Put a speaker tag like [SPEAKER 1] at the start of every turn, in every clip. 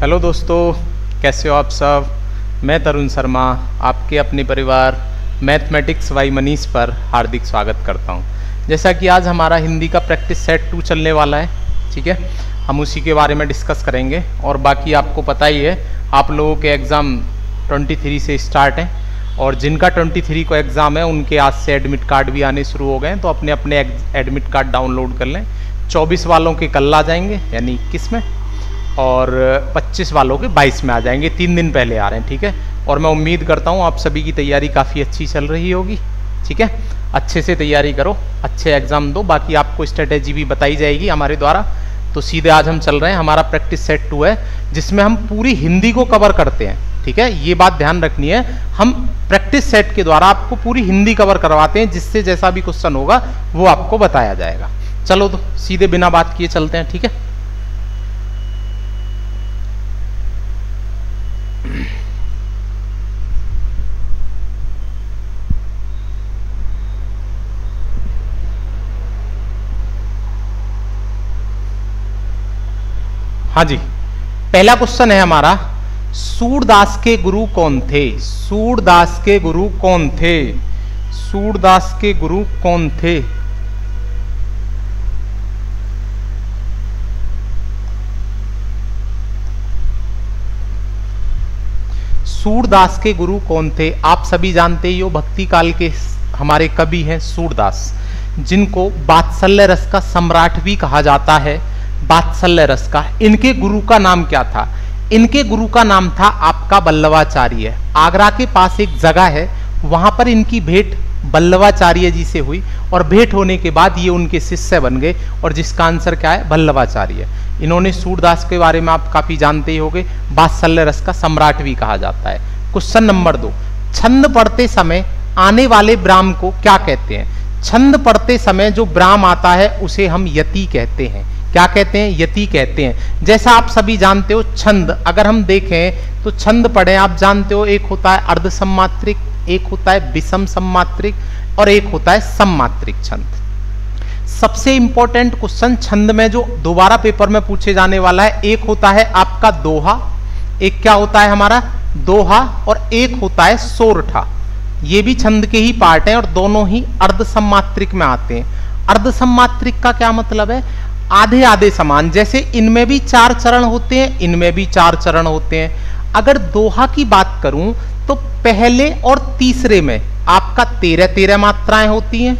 [SPEAKER 1] Hello दोस्तों, कैसे हो आप सब। मैं तरुण शर्मा आपके अपने परिवार मैथमेटिक्स बाय मनीष पर हार्दिक स्वागत करता हूं। जैसा कि आज हमारा हिंदी का प्रैक्टिस सेट 2 चलने वाला है, ठीक है, हम उसी के बारे में डिस्कस करेंगे। और बाकी आपको पता ही है, आप लोगों के एग्ज़ाम 23 से स्टार्ट हैं और जिनका 23 को एग्ज़ाम है उनके आज से एडमिट कार्ड भी आने शुरू हो गए हैं, तो अपने अपने एडमिट कार्ड डाउनलोड कर लें। 24 वालों के कल आ जाएंगे यानी 21 में, और 25 वालों के 22 में आ जाएंगे। 3 दिन पहले आ रहे हैं, ठीक है। और मैं उम्मीद करता हूँ आप सभी की तैयारी काफ़ी अच्छी चल रही होगी, ठीक है। अच्छे से तैयारी करो, अच्छे एग्जाम दो। बाकी आपको स्ट्रेटेजी भी बताई जाएगी हमारे द्वारा। तो सीधे आज हम चल रहे हैं, हमारा प्रैक्टिस सेट 2 है जिसमें हम पूरी हिंदी को कवर करते हैं, ठीक है। ये बात ध्यान रखनी है, हम प्रैक्टिस सेट के द्वारा आपको पूरी हिंदी कवर करवाते हैं, जिससे जैसा भी क्वेश्चन होगा वो आपको बताया जाएगा। चलो तो सीधे बिना बात किए चलते हैं, ठीक है। हाँ जी, पहला क्वेश्चन है हमारा, सूरदास के गुरु कौन थे। सूरदास के गुरु कौन थे। सूरदास के गुरु कौन थे। सूरदास के गुरु कौन थे। आप सभी जानते ही हो, भक्ति काल के हमारे कवि हैं सूरदास, जिनको वात्सल्य रस का सम्राट भी कहा जाता है। वात्सल्य रस का, इनके गुरु का नाम क्या था। इनके गुरु का नाम था आपका वल्लभाचार्य। आगरा के पास एक जगह है, वहां पर इनकी भेंट वल्लभाचार्य जी से हुई और भेंट होने के बाद ये उनके शिष्य बन गए, और जिसका आंसर क्या है, वल्लभाचार्य। इन्होंने सूरदास के बारे में आप काफी जानते ही होंगे, वात्सल्य रस का सम्राट भी कहा जाता है। क्वेश्चन नंबर 2, छंद पढ़ते समय आने वाले ब्राह्म को क्या कहते हैं। छंद पढ़ते समय जो ब्राह्म आता है उसे हम यति कहते हैं। क्या कहते हैं, यति कहते हैं। जैसा आप सभी जानते हो, छंद अगर हम देखें तो छंद पढ़े, आप जानते हो, एक होता है अर्ध सम्मात्रिक, एक होता है विषम सम्मात्रिक, और एक होता है सम्मात्रिक छंद। सबसे इंपॉर्टेंट क्वेश्चन छंद में जो दोबारा पेपर में पूछे जाने वाला है, एक होता है आपका दोहा, एक क्या होता है हमारा दोहा, और एक होता है सोरठा। ये भी छंद के ही पार्ट हैं और दोनों ही अर्ध सम्मात्रिक में आते हैं। अर्ध सम्मात्रिक का क्या मतलब है, आधे आधे समान। जैसे इनमें भी 4 चरण होते हैं, इनमें भी 4 चरण होते हैं। अगर दोहा की बात करूं तो पहले और तीसरे में आपका 13-13 मात्राएं होती हैं,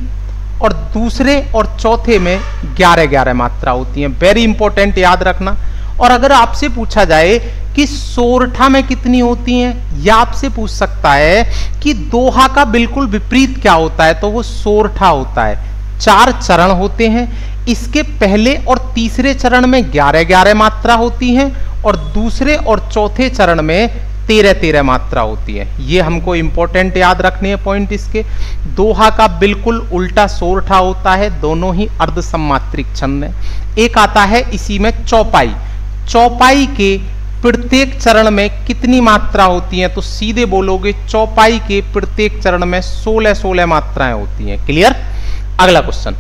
[SPEAKER 1] और दूसरे और चौथे में 11-11 मात्रा होती हैं। वेरी इंपॉर्टेंट, याद रखना। और अगर आपसे पूछा जाए कि सोरठा में कितनी होती हैं, या आपसे पूछ सकता है कि दोहा का बिल्कुल विपरीत क्या होता है, तो वो सोरठा होता है। 4 चरण होते हैं, इसके पहले और तीसरे चरण में 11-11 मात्रा होती हैं, और दूसरे और चौथे चरण में 13-13 मात्रा होती है। ये हमको इंपॉर्टेंट याद रखने हैं पॉइंट इसके। दोहा का बिल्कुल उल्टा सोरठा होता है, दोनों ही अर्ध सम्मात्रिक छंद है। एक आता है इसी में चौपाई। चौपाई के प्रत्येक चरण में कितनी मात्रा होती है, तो सीधे बोलोगे चौपाई के प्रत्येक चरण में 16-16 मात्राएं होती हैं। क्लियर। अगला क्वेश्चन,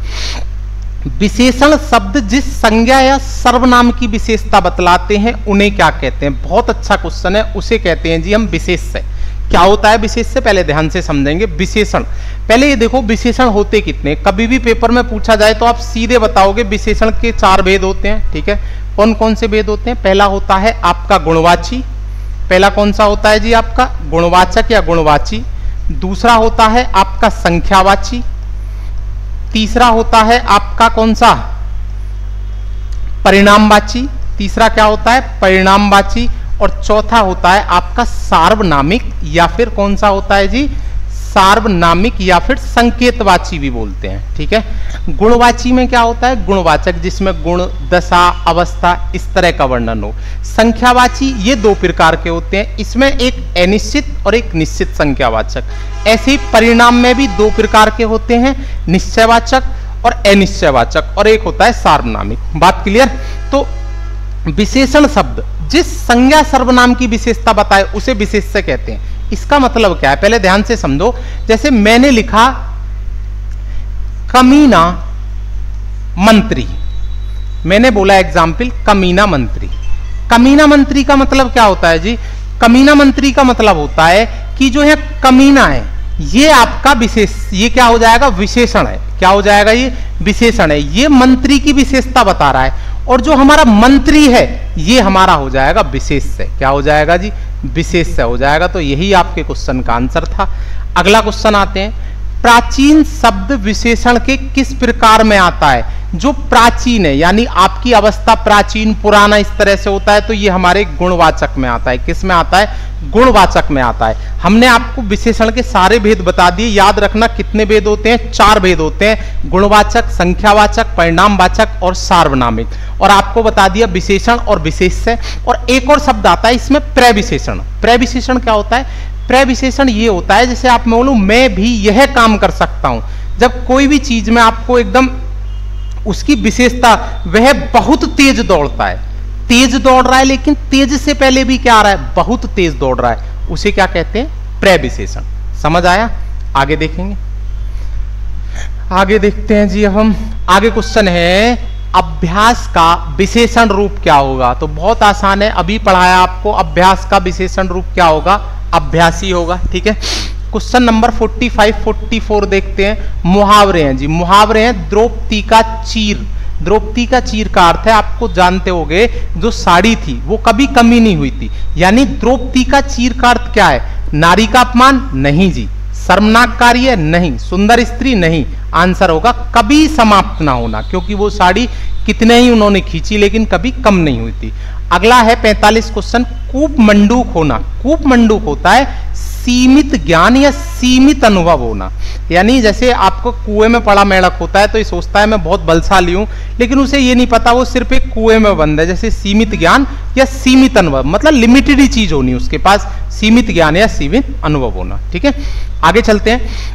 [SPEAKER 1] विशेषण शब्द जिस संज्ञा या सर्वनाम की विशेषता बतलाते हैं उन्हें क्या कहते हैं। बहुत अच्छा क्वेश्चन है, उसे कहते हैं जी हम विशेष्य। क्या होता है विशेष्य, पहले ध्यान से समझेंगे। विशेषण, पहले ये देखो विशेषण होते कितने। कभी भी पेपर में पूछा जाए तो आप सीधे बताओगे विशेषण के 4 भेद होते हैं, ठीक है। कौन कौन से भेद होते हैं। पहला होता है आपका गुणवाची। पहला कौन सा होता है जी, आपका गुणवाचक या गुणवाची। दूसरा होता है आपका संख्यावाची। तीसरा होता है आपका कौन सा, परिणामवाची। तीसरा क्या होता है, परिणामवाची। और चौथा होता है आपका सार्वनामिक, या फिर कौन सा होता है जी, सार्वनामिक, या फिर संकेतवाची भी बोलते हैं, ठीक है। गुणवाची में क्या होता है, गुणवाचक, जिसमें गुण, दशा, अवस्था इस तरह का वर्णन हो। संख्यावाची ये 2 प्रकार के होते हैं, इसमें एक अनिश्चित और एक निश्चित संख्यावाचक। ऐसे ही परिणाम में भी 2 प्रकार के होते हैं, निश्चयवाचक और अनिश्चयवाचक, और एक होता है सार्वनामिक। बात क्लियर। तो विशेषण शब्द जिस संज्ञा सर्वनाम की विशेषता बताए उसे विशेष्य कहते हैं। इसका मतलब क्या है, पहले ध्यान से समझो। जैसे मैंने लिखा कमीना मंत्री, मैंने बोला एग्जाम्पल कमीना मंत्री, कमीना मंत्री का मतलब क्या होता है जी? कमीना मंत्री का मतलब होता है कि जो है कमीना है, ये आपका विशेष, ये क्या हो जाएगा? विशेषण है। क्या हो जाएगा? ये विशेषण है, ये मंत्री की विशेषता बता रहा है। और जो हमारा मंत्री है ये हमारा हो जाएगा विशेष्य। क्या हो जाएगा जी? विशेष्य हो जाएगा। तो यही आपके क्वेश्चन का आंसर था। अगला क्वेश्चन आते हैं, प्राचीन शब्द विशेषण के किस प्रकार में आता है? जो प्राचीन है यानी आपकी अवस्था प्राचीन पुराना इस तरह से होता है, तो ये हमारे गुणवाचक में आता है। किस में आता है? गुणवाचक में आता है। हमने आपको विशेषण के सारे भेद बता दिए। याद रखना कितने भेद होते हैं? 4 भेद होते हैं, गुणवाचक, संख्यावाचक, परिणामवाचक और सार्वनामिक। और आपको बता दिया विशेषण और विशेष्य। और एक और शब्द आता है इसमें, प्रविशेषण। प्रविशेषण क्या होता है? प्रविशेषण ये होता है जैसे आप बोलो मैं भी यह काम कर सकता हूं। जब कोई भी चीज में आपको एकदम उसकी विशेषता, वह बहुत तेज दौड़ता है, तेज दौड़ रहा है, लेकिन तेज से पहले भी क्या आ रहा है? बहुत तेज दौड़ रहा है, उसे क्या कहते हैं? प्रविशेषण। समझ आया? आगे देखेंगे, आगे देखते हैं जी। हम आगे क्वेश्चन है, अभ्यास का विशेषण रूप क्या होगा? तो बहुत आसान है, अभी पढ़ाया आपको। अभ्यास का विशेषण रूप क्या होगा? अभ्यासी होगा। ठीक है, क्वेश्चन नंबर 45-44 देखते हैं। मुहावरे हैं जी, मुहावरे हैं। द्रौपदी का चीर, द्रौपदी का चीर का अर्थ है, आपको जानते होंगे, जो साड़ी थी वो कभी कमी नहीं हुई थी। यानी द्रौपदी का चीर का अर्थ क्या है? नारी का अपमान? नहीं जी। शर्मनाक कार्य? नहीं। सुंदर स्त्री? नहीं। आंसर होगा कभी समाप्त ना होना, क्योंकि वो साड़ी कितने ही उन्होंने खींची लेकिन कभी कम नहीं हुई थी। अगला है 45 क्वेश्चन, कूप मंडूक होना। कूप मंडूक होता है सीमित ज्ञान या सीमित अनुभव होना। यानी जैसे आपको कुएं में पड़ा मेढक होता है तो ये सोचता है मैं बहुत बलशाली हूं, लेकिन उसे ये नहीं पता वो सिर्फ एक कुएं में बंद है। जैसे सीमित ज्ञान या सीमित अनुभव, मतलब लिमिटेड ही चीज होनी उसके पास, सीमित ज्ञान या सीमित अनुभव होना। ठीक है, आगे चलते हैं।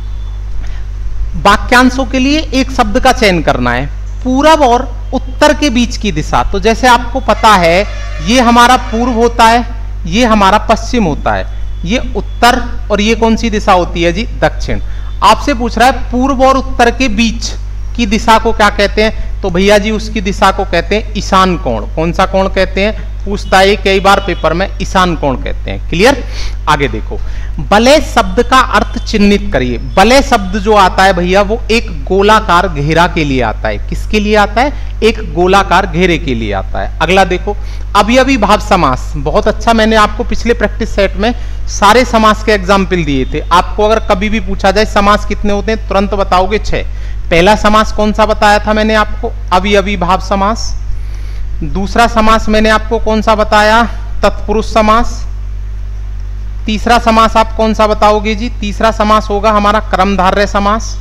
[SPEAKER 1] वाक्यांशों के लिए एक शब्द का चयन करना है। पूरब और उत्तर के बीच की दिशा, तो जैसे आपको पता है ये हमारा पूर्व होता है, ये हमारा पश्चिम होता है, ये उत्तर, और ये कौन सी दिशा होती है जी? दक्षिण। आपसे पूछ रहा है पूर्व और उत्तर के बीच की दिशा को क्या कहते हैं? तो भैया जी उसकी दिशा को कहते हैं ईशान कोण। कौन सा कोण कहते हैं? पूछता है कई बार पेपर में, ईशान कोण कहते हैं। क्लियर? आगे देखो, बलय शब्द का अर्थ चिन्हित करिए। बलय शब्द जो आता है भैया वो एक गोलाकार घेरा के लिए आता है। किसके लिए आता है? एक गोलाकार घेरे के लिए आता है। अगला देखो, अवयवी भाव समास। बहुत अच्छा, मैंने आपको पिछले प्रैक्टिस सेट में सारे समास के एग्जाम्पल दिए थे। आपको अगर कभी भी पूछा जाए समास कितने होते हैं, तुरंत बताओगे 6। पहला समास कौन सा बताया था मैंने आपको? अवयवी भाव समास। दूसरा समास मैंने आपको कौन सा बताया? तत्पुरुष समास। तीसरा समास आप कौन सा बताओगे जी? तीसरा समास होगा हमारा कर्मधारय समास।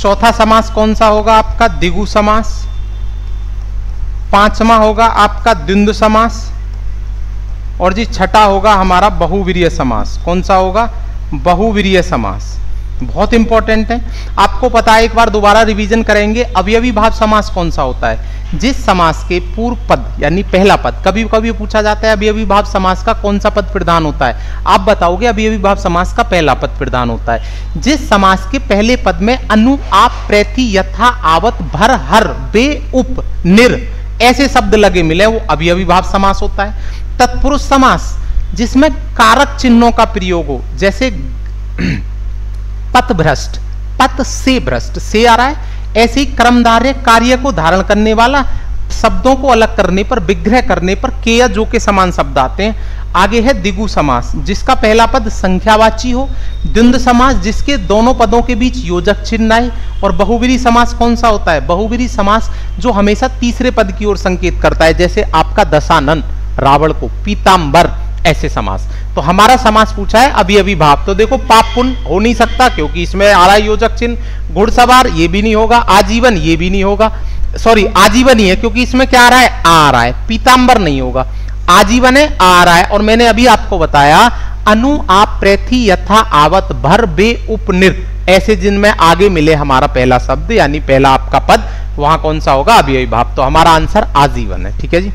[SPEAKER 1] चौथा समास कौन सा होगा आपका? द्विगु समास। पांचवा होगा आपका द्वंद्व समास। और जी छठा होगा हमारा बहुवीर्य समास। कौन सा होगा? बहुवीर्य समास। बहुत इंपॉर्टेंट है, आपको पता है, एक बार दोबारा रिवीजन करेंगे। अवयवी भाव समास कौन सा होता है? जिस समास के पूर्व पद यानी पहला पद, कभी कभी पूछा जाता है अवयवी भाव समास का कौन सा पद प्रधान होता है, आप बताओगे अवयवी भाव समास का पहला पद प्रधान होता है। जिस समास के पहले पद में अनु, आप, प्रति, यथा, आवत, भर, हर, बे, उप, निर ऐसे शब्द लगे मिले वो अवयवी भाव समास होता है। तत्पुरुष समास जिसमें कारक चिन्हों का प्रयोग हो, जैसे पथ भ्रष्ट, पथ से भ्रष्ट, से आ रहा है, ऐसे ही कर्मधारय कार्य को धारण करने वाला, शब्दों को अलग करने पर, विग्रह करने पर के या जो के समान शब्द आते हैं। आगे है द्विगु समास जिसका पहला पद संख्यावाची हो। द्वंद्व समास जिसके दोनों पदों के बीच योजक चिन्ह आए। और बहुवीरी समास कौन सा होता है? बहुवीरी समास जो हमेशा तीसरे पद की ओर संकेत करता है, जैसे आपका दशानन, रावण को, पीताम्बर, ऐसे समास। तो हमारा समास पूछा है अवयवी भाव, तो देखो पाप पुण्य हो नहीं सकता क्योंकि इसमें आ रहा है योजक चिन्ह। घुड़सवार ये भी नहीं होगा, आजीवन ये भी नहीं होगा, सॉरी आजीवन ही है क्योंकि इसमें क्या आ रहा है? आ रहा है। पीताम्बर नहीं होगा, आजीवन है, आ रहा है। और मैंने अभी आपको बताया अनु, आप, प्रति, यथा, आवत, भर, बे, उप, निर ऐसे जिनमें आगे मिले हमारा पहला शब्द यानी पहला आपका पद, वहां कौन सा होगा? अवयवी भाव। तो हमारा आंसर आजीवन है। ठीक है जी।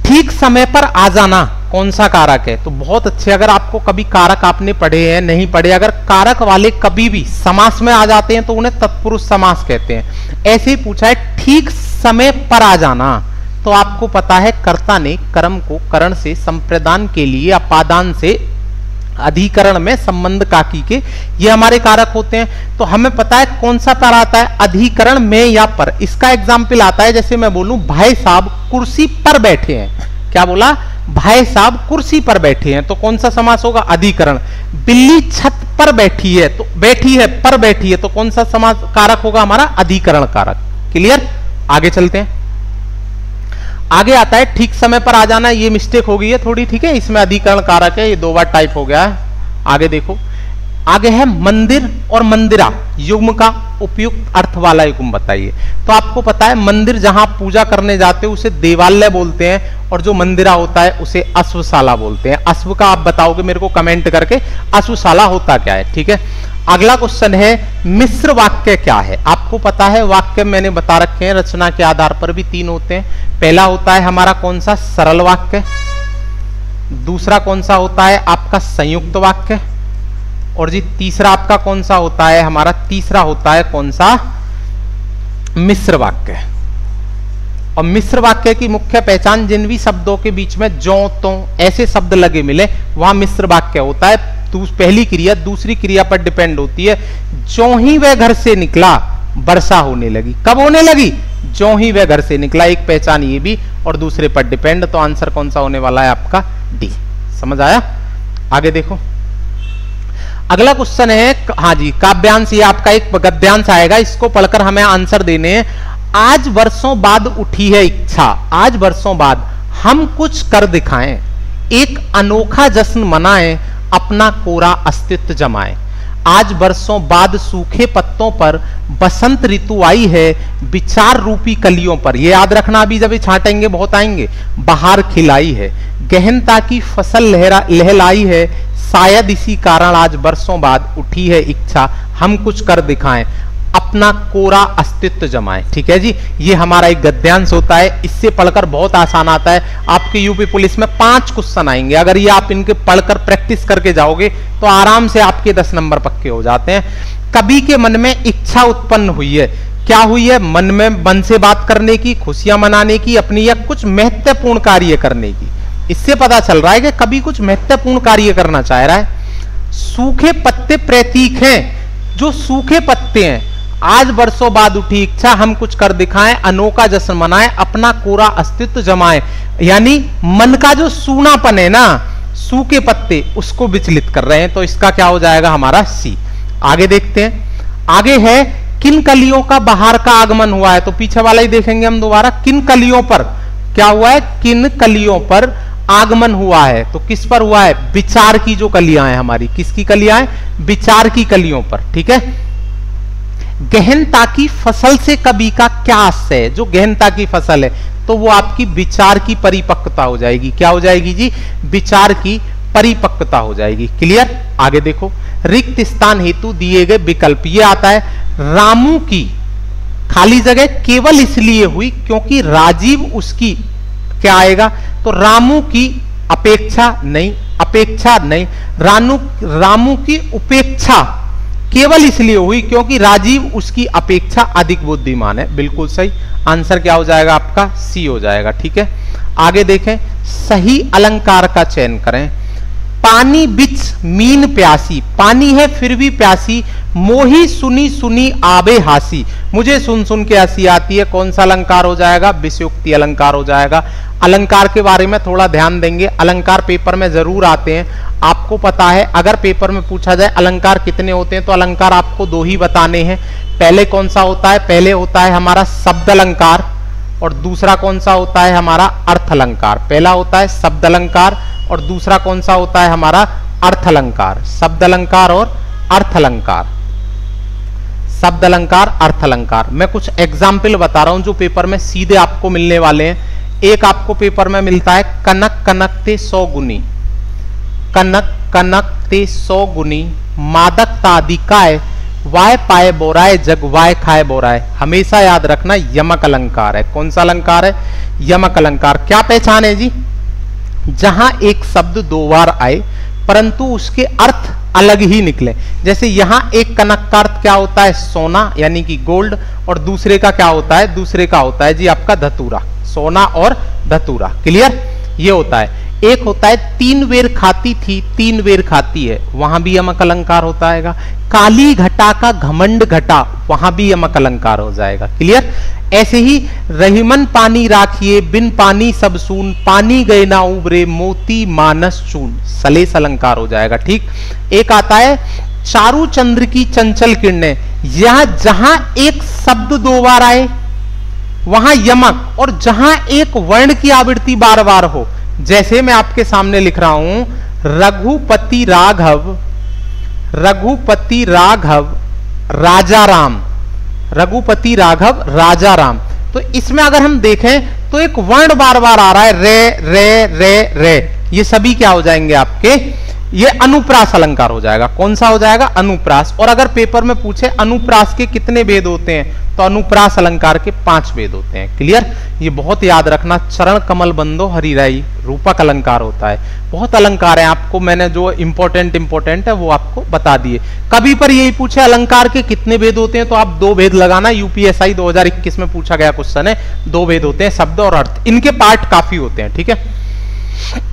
[SPEAKER 1] ठीक समय पर आ जाना कौन सा कारक है? तो बहुत अच्छे, अगर आपको कभी कारक आपने पढ़े हैं, नहीं पढ़े, अगर कारक वाले कभी भी समास में आ जाते हैं तो उन्हें तत्पुरुष समास कहते हैं। ऐसे ही पूछा है ठीक समय पर आ जाना, तो आपको पता है कर्ता ने कर्म को करण से संप्रदान के लिए अपादान से अधिकरण में संबंध काकी के ये हमारे कारक होते हैं। तो हमें पता है कौन सा पर आता है, अधिकरण में या पर। इसका एग्जाम्पल आता है जैसे मैं बोलूं भाई साहब कुर्सी पर बैठे हैं। क्या बोला? भाई साहब कुर्सी पर बैठे हैं, तो कौन सा समास होगा? अधिकरण। बिल्ली छत पर बैठी है, तो बैठी है पर बैठी है, तो कौन सा समास कारक होगा हमारा? अधिकरण कारक। क्लियर? आगे चलते हैं। आगे आता है ठीक समय पर आ जाना। ये मिस्टेक हो गई है थोड़ी, ठीक है, इसमें अधिकरण कारक है, ये 2 बार टाइप हो गया है। आगे देखो, आगे है मंदिर और मंदिरा युग्म का उपयुक्त अर्थ वाला युग्म बताइए। तो आपको पता है मंदिर जहां पूजा करने जाते हैं उसे देवालय बोलते हैं, और जो मंदिरा होता है उसे अश्वशाला बोलते हैं। अश्व का आप बताओगे मेरे को कमेंट करके, अश्वशाला होता क्या है, ठीक है। अगला क्वेश्चन है मिश्र वाक्य क्या है? आपको पता है वाक्य मैंने बता रखे हैं, रचना के आधार पर भी 3 होते हैं। पहला होता है हमारा कौन सा? सरल वाक्य। दूसरा कौन सा होता है आपका? संयुक्त वाक्य। और जी तीसरा आपका कौन सा होता है? हमारा तीसरा होता है कौन सा? मिश्र वाक्य। और मिश्र वाक्य की मुख्य पहचान, जिन भी शब्दों के बीच में जो तो ऐसे शब्द लगे मिले वहां मिश्र वाक्य होता है। पहली क्रिया दूसरी क्रिया पर डिपेंड होती है। जो ही वह घर से निकला वर्षा होने लगी। कब होने लगी? जो ही वह घर से निकला। एक पहचान ये भी, और दूसरे पर डिपेंड। तो आंसर कौन सा होने वाला है आपका? डी। समझ आया? आगे देखो, अगला क्वेश्चन है, हाँ जी, काव्यांश। ये आपका एक गद्यांश आएगा, इसको पढ़कर हमें आंसर देने हैं। आज वर्षों बाद उठी है इच्छा, आज वर्षों बाद हम कुछ कर दिखाएं, एक अनोखा जश्न मनाएं, अपना कोरा अस्तित्व जमाएं। आज वर्षों बाद सूखे पत्तों पर बसंत ऋतु आई है, विचार रूपी कलियों पर, ये याद रखना, अभी जब छाटेंगे बहुत आएंगे, बहार खिलाई है, गहनता की फसल लहलाई है, शायद इसी कारण आज वर्षों बाद उठी है इच्छा, हम कुछ कर दिखाएं, अपना कोरा अस्तित्व जमाएं। ठीक है जी, ये हमारा एक गद्यांश होता है, इससे पढ़कर बहुत आसान आता है। आपके यूपी पुलिस में 5 क्वेश्चन आएंगे, अगर ये आप इनके पढ़कर प्रैक्टिस करके जाओगे तो आराम से आपके 10 नंबर पक्के हो जाते हैं। कवि के मन में इच्छा उत्पन्न हुई है, क्या हुई है? मन में, मन से बात करने की, खुशियां मनाने की अपनी, या कुछ महत्वपूर्ण कार्य करने की। इससे पता चल रहा है कि कभी कुछ महत्वपूर्ण कार्य करना चाह रहा है। सूखे पत्ते प्रतीक हैं, जो सूखे पत्ते हैं, आज वर्षों बाद उठी इच्छा, हम कुछ कर दिखाएं, अनोखा जश्न मनाएं, अपना कोरा अस्तित्व जमाएं। यानी मन का जो सूनापन है ना, सूखे पत्ते, उसको विचलित कर रहे हैं। तो इसका क्या हो जाएगा हमारा? सी। आगे देखते हैं, आगे है किन कलियों का बहार का आगमन हुआ है। तो पीछे वाला ही देखेंगे हम दोबारा। किन कलियों पर क्या हुआ है? किन कलियों पर आगमन हुआ है। तो किस पर हुआ है? विचार की जो कलियां हैं हमारी, किसकी कलियां हैं? विचार की कलियों पर। ठीक है। गहनता की फसल से कवि का क्या आशय है? जो गहनता की फसल है तो वो आपकी विचार की परिपक्वता हो जाएगी। क्या हो जाएगी जी? विचार की परिपक्वता हो जाएगी। क्लियर? आगे देखो, रिक्त स्थान हेतु दिए गए विकल्प, ये आता है रामू की खाली जगह केवल इसलिए हुई क्योंकि राजीव उसकी, क्या आएगा? तो रामू की अपेक्षा नहीं, अपेक्षा नहीं, रामू की उपेक्षा केवल इसलिए हुई क्योंकि राजीव उसकी अपेक्षा अधिक बुद्धिमान है। बिल्कुल सही। आंसर क्या हो जाएगा आपका? सी हो जाएगा। ठीक है। आगे देखें, सही अलंकार का चयन करें। पानी बिच मीन प्यासी, पानी है फिर भी प्यासी, मोही सुनी सुनी आबे हासी, मुझे सुन सुन के हंसी आती है। कौन सा अलंकार हो जाएगा? विषयोक्ति अलंकार हो जाएगा। अलंकार के बारे में थोड़ा ध्यान देंगे, अलंकार पेपर में जरूर आते हैं। आपको पता है, अगर पेपर में पूछा जाए अलंकार कितने होते हैं, तो अलंकार आपको 2 ही बताने हैं। पहले कौन सा होता है? पहले होता है हमारा शब्द अलंकार, और दूसरा कौन सा होता है? हमारा अर्थ अलंकार। पहला होता है शब्द अलंकार, और दूसरा कौन सा होता है? हमारा अर्थ अलंकार। शब्द अलंकार और अर्थ अलंकार, शब्द अलंकार, अर्थ अलंकार। मैं कुछ एग्जाम्पल बता रहा हूं जो पेपर में सीधे आपको मिलने वाले हैं। एक आपको पेपर में मिलता है, कनक कनक ते 100 गुनी, कनक कनक ते 100 गुनी, मादक तादिकाय, वाय पाए बोराए जग वाय खाए बोराए। हमेशा याद रखना यमक अलंकार है। कौन सा अलंकार है? यमक अलंकार। क्या पहचान है जी? जहां एक शब्द 2 बार आए परंतु उसके अर्थ अलग ही निकले। जैसे यहां एक कनक का अर्थ क्या होता है, सोना यानी कि गोल्ड, और दूसरे का क्या होता है, दूसरे का होता है जी आपका धतूरा, सोना और धतूरा। क्लियर, ये होता है। एक होता है तीन बेर खाती थी, तीन बेर खाती है, वहां भी यमक अलंकार होता है। काली घटा का घमंड घटा, वहां भी यमक अलंकार हो जाएगा। क्लियर। ऐसे ही रहीमन पानी राखिए, बिन पानी सब सून, पानी गए ना उबरे, मोती मानस चून, सलेस अलंकार हो जाएगा। ठीक। एक आता है चारू चंद्र की चंचल किरणें, यह जहां एक शब्द दो बार आए वहां यमक, और जहां एक वर्ण की आवृत्ति बार बार हो, जैसे मैं आपके सामने लिख रहा हूं रघुपति राघव, रघुपति राघव राजा राम, रघुपति राघव राजा राम, तो इसमें अगर हम देखें तो एक वर्ण बार बार आ रहा है, रे रे रे रे, ये सभी क्या हो जाएंगे आपके, ये अनुप्रास अलंकार हो जाएगा। कौन सा हो जाएगा, अनुप्रास। और अगर पेपर में पूछे अनुप्रास के कितने भेद होते हैं, तो अनुप्रास अलंकार के 5 भेद होते हैं। क्लियर, ये बहुत याद रखना। चरण कमल बंदो हरिराई रूपक अलंकार होता है। बहुत अलंकार है, आपको मैंने जो इंपॉर्टेंट है वो आपको बता दिए। कभी पर यही पूछे अलंकार के कितने भेद होते हैं, तो आप 2 भेद लगाना। यूपीएसआई 2021 में पूछा गया क्वेश्चन है, 2 भेद होते हैं, शब्द और अर्थ। इनके पार्ट काफी होते हैं। ठीक है।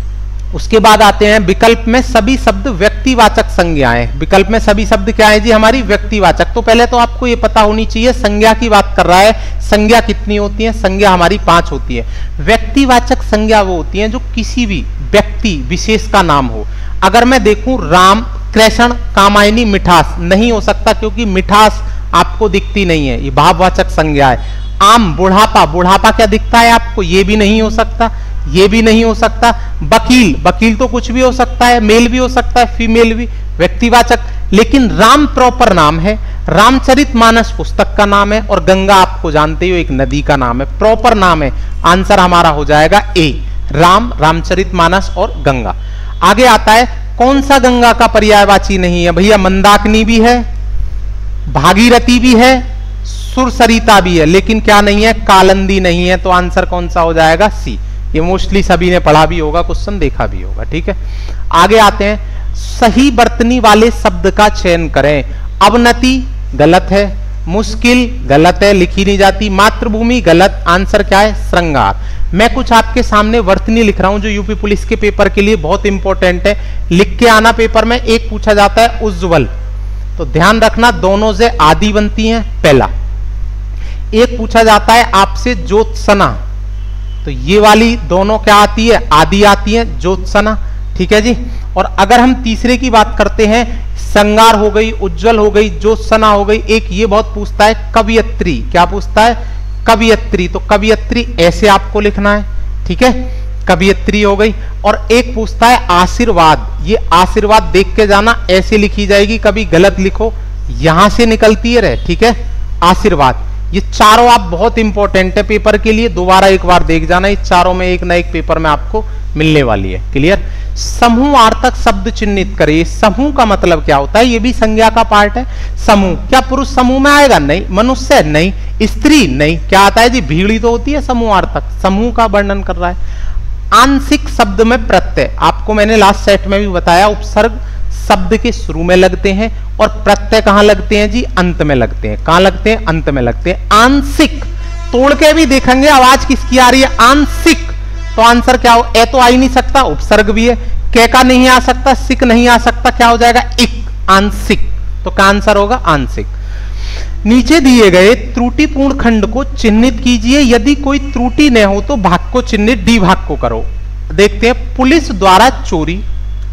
[SPEAKER 1] उसके बाद आते हैं विकल्प में सभी शब्द व्यक्तिवाचक संज्ञाएं। विकल्प में सभी शब्द क्या है जी, हमारी व्यक्तिवाचक। तो पहले तो आपको ये पता होनी चाहिए संज्ञा की बात कर रहा है, संज्ञा कितनी होती है, संज्ञा हमारी 5 होती है। व्यक्तिवाचक संज्ञा वो होती है जो किसी भी व्यक्ति विशेष का नाम हो। अगर मैं देखूं राम, कृष्ण, कामायनी, मिठास, नहीं हो सकता क्योंकि मिठास आपको दिखती नहीं है, ये भाववाचक संज्ञा है। आम, बुढ़ापा, बुढ़ापा क्या दिखता है आपको, ये भी नहीं हो सकता, ये भी नहीं हो सकता। वकील, वकील तो कुछ भी हो सकता है, मेल भी हो सकता है, फीमेल भी, व्यक्तिवाचक। लेकिन राम प्रॉपर नाम है, रामचरितमानस पुस्तक का नाम है, और गंगा आपको जानते हो एक नदी का नाम है, प्रॉपर नाम है। आंसर हमारा हो जाएगा ए, राम, रामचरितमानस और गंगा। आगे आता है कौन सा गंगा का पर्यायवाची नहीं है, भैया मंदाकिनी भी है, भागीरथी भी है, सुरसरिता भी है, लेकिन क्या नहीं है, कालंदी नहीं है। तो आंसर कौन सा हो जाएगा, सी। ये मोस्टली सभी ने पढ़ा भी होगा, क्वेश्चन देखा भी होगा। ठीक है। आगे आते हैं सही वर्तनी वाले शब्द का चयन करें। अवनति गलत है, मुश्किल गलत है, लिखी नहीं जाती, मातृभूमि गलत। आंसर क्या है, श्रृंगार। मैं कुछ आपके सामने वर्तनी लिख रहा हूं जो यूपी पुलिस के पेपर के लिए बहुत इंपॉर्टेंट है, लिख के आना पेपर में। एक पूछा जाता है उज्जवल, तो ध्यान रखना दोनों से आदि बनती हैं, पहला। एक पूछा जाता है आपसे ज्योत्सना, तो ये वाली दोनों क्या आती है, आदि आती है, ज्योत्सना। ठीक है जी। और अगर हम तीसरे की बात करते हैं, श्रृंगार हो गई, उज्जवल हो गई, ज्योत्सना हो गई। एक ये बहुत पूछता है कवियत्री, क्या पूछता है, कवियत्री, तो कवियत्री ऐसे आपको लिखना है। ठीक है, कवियत्री हो गई। और एक पूछता है आशीर्वाद, ये आशीर्वाद देख के जाना, ऐसे लिखी जाएगी, कभी गलत लिखो, यहां से निकलती है रे। ठीक है, आशीर्वाद। ये चारों आप बहुत इंपॉर्टेंट है पेपर के लिए, दोबारा एक बार देख जाना, ये चारों में एक ना एक पेपर में आपको मिलने वाली है। क्लियर। समूहार्थक शब्द चिन्हित करिए। समूह का मतलब क्या होता है, ये भी संज्ञा का पार्ट है। समूह, क्या पुरुष समूह में आएगा, नहीं। मनुष्य नहीं, स्त्री नहीं। क्या आता है जी, भीड़ी तो होती है समूहार्थक, समूह का वर्णन कर रहा है। आंशिक शब्द में प्रत्यय, आपको मैंने लास्ट सेट में भी बताया, उपसर्ग शब्द के शुरू में लगते हैं और प्रत्यय कहां लगते हैं जी, अंत में लगते हैं। कहां लगते हैं, अंत में लगते हैं। आंशिक, तोड़ के भी देखेंगे आवाज किसकी आ रही है, आंशिक, तो आंसर क्या हो, ए तो आ ही नहीं सकता, उपसर्ग भी है, कै का नहीं आ सकता, सिक नहीं आ सकता, क्या हो जाएगा, इक, आंशिक। तो क्या आंसर होगा, आंशिक। नीचे दिए गए त्रुटिपूर्ण खंड को चिन्हित कीजिए, यदि कोई त्रुटि न हो तो भाग को चिन्हित, डी भाग को करो। देखते हैं, पुलिस द्वारा चोरी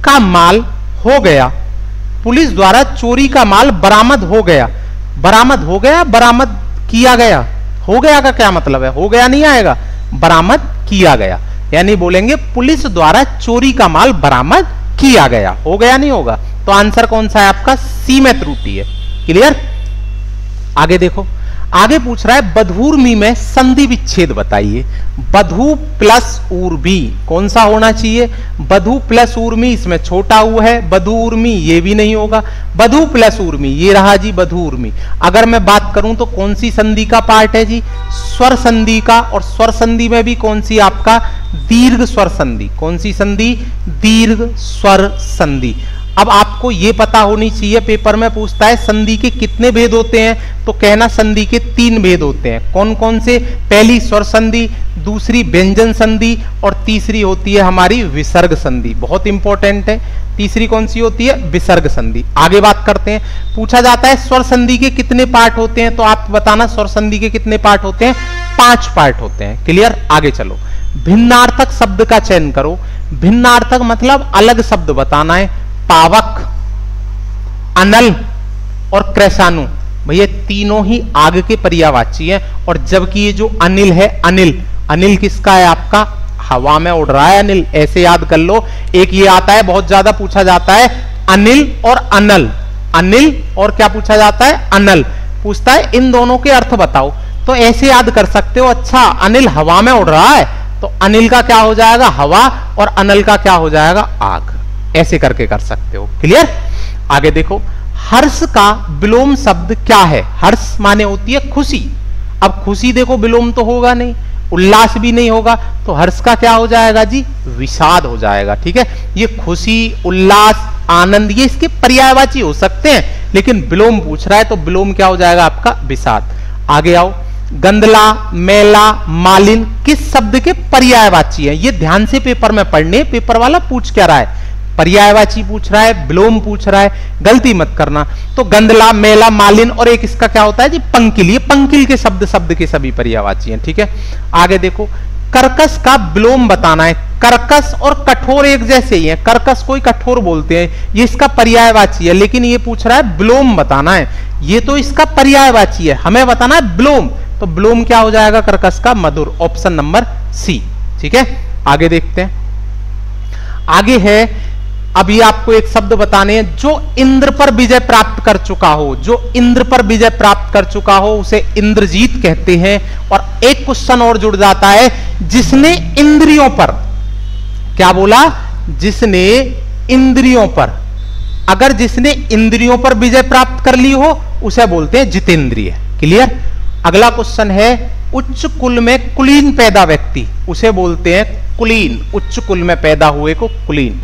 [SPEAKER 1] का माल हो गया, पुलिस द्वारा चोरी का माल बरामद हो गया। बरामद हो गया, बरामद किया गया, हो गया का क्या मतलब है, हो गया नहीं आएगा, बरामद किया गया, यानी बोलेंगे पुलिस द्वारा चोरी का माल बरामद किया गया, हो गया नहीं होगा। तो आंसर कौन सा है आपका, सी में त्रुटि है। क्लियर। आगे देखो, आगे पूछ रहा है बधूर्मी में संधि विच्छेद बताइए। बधू प्लस ऊर्मी कौन सा होना चाहिए, बधू प्लस ऊर्मी, इसमें छोटा ऊ है, बधू ऊर्मी ये भी नहीं होगा, बधू प्लस ऊर्मी ये रहा जी, बधू ऊर्मी। अगर मैं बात करूं तो कौन सी संधि का पार्ट है जी, स्वर संधि का। और स्वर संधि में भी कौन सी आपका, दीर्घ स्वर संधि। कौन सी संधि, दीर्घ स्वर संधि। अब आपको ये पता होनी चाहिए, पेपर में पूछता है संधि के कितने भेद होते हैं, तो कहना संधि के 3 भेद होते हैं। कौन कौन से? पहली स्वर संधि, दूसरी व्यंजन संधि और तीसरी होती है हमारी विसर्ग संधि। बहुत इंपॉर्टेंट है। तीसरी कौन सी होती है? विसर्ग संधि। आगे बात करते हैं। पूछा जाता है स्वर संधि के कितने पार्ट होते हैं, तो आप बताना स्वर संधि के कितने पार्ट होते हैं? 5 पार्ट होते हैं। क्लियर? आगे चलो। भिन्नार्थक शब्द का चयन करो। भिन्नार्थक मतलब अलग शब्द बताना है। पावक, अनल और क्रैसानु, भैया तीनों ही आग के पर्यायवाची हैं। और जबकि ये जो अनिल है, अनिल, अनिल किसका है? आपका हवा में उड़ रहा है अनिल, ऐसे याद कर लो। एक ये आता है, बहुत ज्यादा पूछा जाता है, अनिल और अनल। अनिल और क्या पूछा जाता है? अनल। पूछता है इन दोनों के अर्थ बताओ, तो ऐसे याद कर सकते हो। अच्छा, अनिल हवा में उड़ रहा है, तो अनिल का क्या हो जाएगा? हवा, और अनल का क्या हो जाएगा? आग। ऐसे करके कर सकते हो। क्लियर? आगे देखो। हर्ष का विलोम शब्द क्या है? हर्ष माने होती है खुशी। अब खुशी देखो विलोम तो होगा नहीं, उल्लास भी नहीं होगा, तो हर्ष का क्या हो जाएगा जी? विषाद हो जाएगा। ठीक है? ये खुशी, उल्लास, आनंद, ये इसके पर्यायवाची हो सकते हैं, लेकिन विलोम पूछ रहा है तो विलोम क्या हो जाएगा आपका? विषाद। आगे आओ। गंदला, मैला, मालिन किस शब्द के पर्यायवाची है? ये ध्यान से पेपर में पढ़ने, पेपर वाला पूछ क्या रहा है? पर्यायवाची पूछ रहा है, विलोम पूछ रहा है, गलती मत करना। तो गंदला, मैला, मालिन और एक इसका क्या होता है जी? पंकिल। ये पंकिल के शब्द के सभी पर्यायवाची हैं। ठीक है? आगे देखो। कर्कश का विलोम बताना है। कर्कश और कठोर एक जैसे ही है। कर्कश कोई कठोर बोलते हैं, ये इसका पर्यायवाची है, लेकिन ये पूछ रहा है विलोम बताना है। ये तो इसका पर्यायवाची है, हमें बताना है विलोम। तो विलोम क्या हो जाएगा कर्कश का? मधुर। Option number C. ठीक है? आगे देखते हैं। आगे है, अभी आपको एक शब्द बताने हैं। जो इंद्र पर विजय प्राप्त कर चुका हो, जो इंद्र पर विजय प्राप्त कर चुका हो उसे इंद्रजीत कहते हैं। और एक क्वेश्चन और जुड़ जाता है, जिसने इंद्रियों पर, क्या बोला? जिसने इंद्रियों पर, अगर जिसने इंद्रियों पर विजय प्राप्त कर ली हो उसे बोलते हैं जितेंद्रिय। क्लियर? अगला क्वेश्चन है, उच्च कुल में कुलीन पैदा व्यक्ति, उसे बोलते हैं कुलीन। उच्च कुल में पैदा हुए को कुलीन।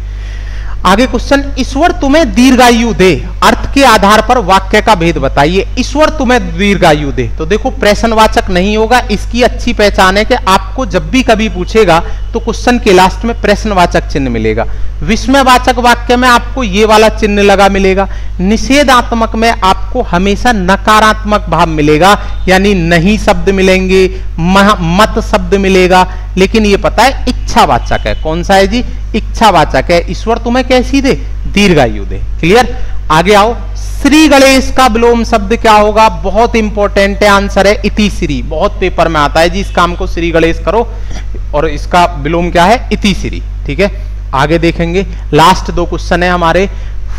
[SPEAKER 1] आगे क्वेश्चन, ईश्वर तुम्हें दीर्घायु दे, अर्थ के आधार पर वाक्य का भेद बताइए। ईश्वर तुम्हें दीर्घायु दे, तो देखो प्रश्नवाचक नहीं होगा। इसकी अच्छी पहचान है कि आपको जब भी कभी पूछेगा तो क्वेश्चन के लास्ट में प्रश्नवाचक चिन्ह मिलेगा। विस्मयवाचक वाक्य में आपको ये वाला चिन्ह लगा मिलेगा। निषेधात्मक में आपको हमेशा नकारात्मक भाव मिलेगा, यानी नहीं शब्द मिलेंगे, मत शब्द मिलेगा। लेकिन ये पता है इच्छावाचक है। कौन सा है जी? इच्छावाचक है। ईश्वर तुम्हें कैसी दे? दीर्घायु दे। क्लियर? आगे आओ। श्री गणेश का विलोम शब्द क्या होगा? बहुत इंपॉर्टेंट है, आंसर है इति श्री। बहुत पेपर में आता है जी, इस काम को श्री गणेश करो, और इसका विलोम क्या है? इति श्री। ठीक है? आगे देखेंगे। लास्ट 2 क्वेश्चन है हमारे।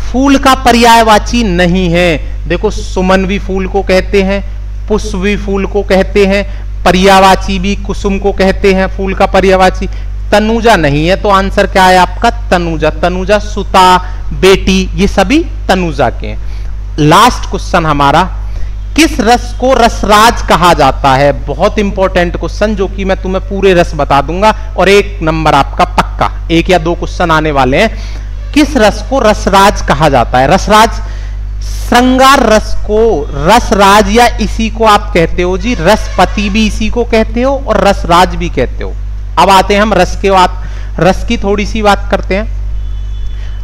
[SPEAKER 1] फूल का पर्यायवाची नहीं है। देखो, सुमन भी फूल को कहते हैं, पुष्प भी फूल को कहते हैं, पर्यायवाची भी कुसुम को कहते हैं फूल का पर्यायवाची। तनुजा नहीं है, तो आंसर क्या है आपका? तनुजा। तनुजा सुता, बेटी, ये सभी तनुजा के हैं। लास्ट क्वेश्चन हमारा, किस रस को रसराज कहा जाता है? बहुत इंपॉर्टेंट क्वेश्चन, जो कि मैं तुम्हें पूरे रस बता दूंगा, और 1 नंबर आपका पक्का। 1 या 2 क्वेश्चन आने वाले हैं। किस रस को रसराज कहा जाता है? रसराज, श्रृंगार रस को रसराज, या इसी को आप कहते हो जी रसपति भी इसी को कहते हो, और रसराज भी कहते हो। अब आते हैं हम रस के बात, रस की थोड़ी सी बात करते हैं।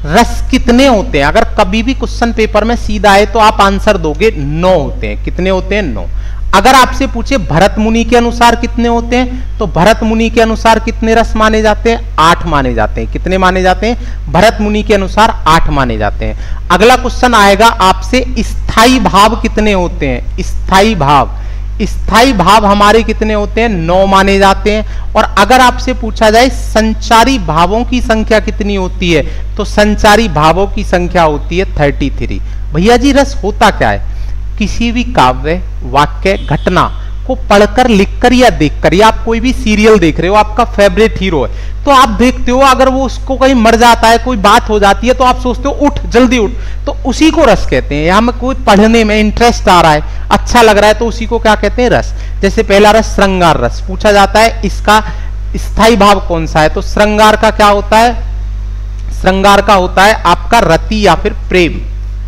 [SPEAKER 1] रस कितने होते हैं? अगर कभी भी क्वेश्चन पेपर में सीधा आए तो आप आंसर दोगे 9 होते हैं। कितने होते हैं? 9। अगर आपसे पूछे भरत मुनि के अनुसार कितने होते हैं, तो भरत मुनि के अनुसार कितने रस माने जाते हैं? 8 माने जाते हैं। कितने माने जाते हैं? भरत मुनि के अनुसार 8 माने जाते हैं। अगला क्वेश्चन आएगा आपसे, स्थाई भाव कितने होते हैं? स्थाई भाव, स्थाई भाव हमारे कितने होते हैं? 9 माने जाते हैं। और अगर आपसे पूछा जाए संचारी भावों की संख्या कितनी होती है, तो संचारी भावों की संख्या होती है 33। भैया जी, रस होता क्या है? किसी भी काव्य, वाक्य, घटना को पढ़कर, लिखकर या देखकर, या आप कोई भी सीरियल देख रहे हो, आपका फेवरेट हीरो है, तो आप देखते हो अगर वो उसको कहीं मर जाता है, कोई बात हो जाती है, तो आप सोचते हो उठ, जल्दी उठ, तो उसी को रस कहते हैं। हमें कोई पढ़ने में इंटरेस्ट आ रहा है, अच्छा लग रहा है, तो उसी को क्या कहते हैं? रस। जैसे पहला रस श्रृंगार रस। पूछा जाता है इसका स्थाई भाव कौन सा है, तो श्रृंगार का क्या होता है? श्रृंगार का होता है आपका रति या फिर प्रेम।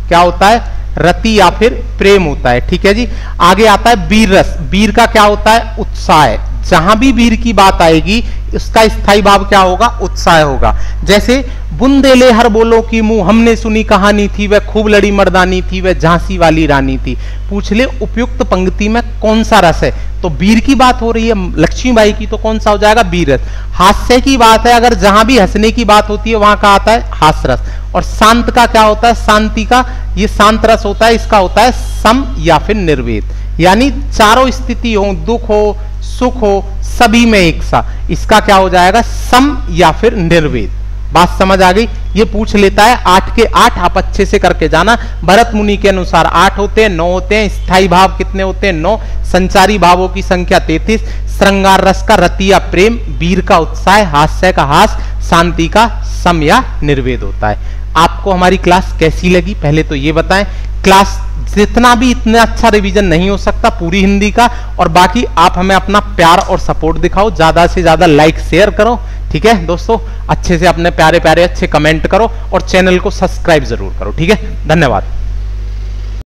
[SPEAKER 1] क्या होता है? रति या फिर प्रेम होता है। ठीक है जी। आगे आता है वीर रस। वीर का क्या होता है? उत्साह। जहां भी वीर की बात आएगी उसका स्थायी भाव क्या होगा? उत्साह होगा। जैसे बुंदेले हर बोलो की मुंह, हमने सुनी कहानी थी, वह खूब लड़ी मर्दानी थी, वह झांसी वाली रानी थी। पूछ ले उपयुक्त पंक्ति में कौन सा रस है? तो वीर की बात हो रही है लक्ष्मीबाई की, तो कौन सा हो जाएगा? वीर रस। हास्य की बात है, अगर जहां भी हंसने की बात होती है वहां का आता है हास्य रस। और शांत का क्या होता है? शांति का, ये शांत रस होता है, इसका होता है सम या फिर निर्वेद। यानी चारों स्थिति हो, दुख हो सुख हो, सभी में एक सा, इसका क्या हो जाएगा? सम या फिर निर्वेद। बात समझ आ गई? ये पूछ लेता है 8 के 8, आप अच्छे से करके जाना। भरत मुनि के अनुसार 8 होते हैं, 9 होते हैं। स्थायी भाव कितने होते हैं? 9। संचारी भावों की संख्या 33। श्रृंगार रस का रति या प्रेम, वीर का उत्साह, हास्य का हास, शांति का सम या निर्वेद होता है। आपको हमारी क्लास कैसी लगी पहले तो ये बताएं। क्लास जितना भी इतना अच्छा रिवीजन नहीं हो सकता पूरी हिंदी का, और बाकी आप हमें अपना प्यार और सपोर्ट दिखाओ, ज्यादा से ज्यादा लाइक शेयर करो। ठीक है दोस्तों, अच्छे से अपने प्यारे प्यारे अच्छे कमेंट करो और चैनल को सब्सक्राइब जरूर करो। ठीक है, धन्यवाद।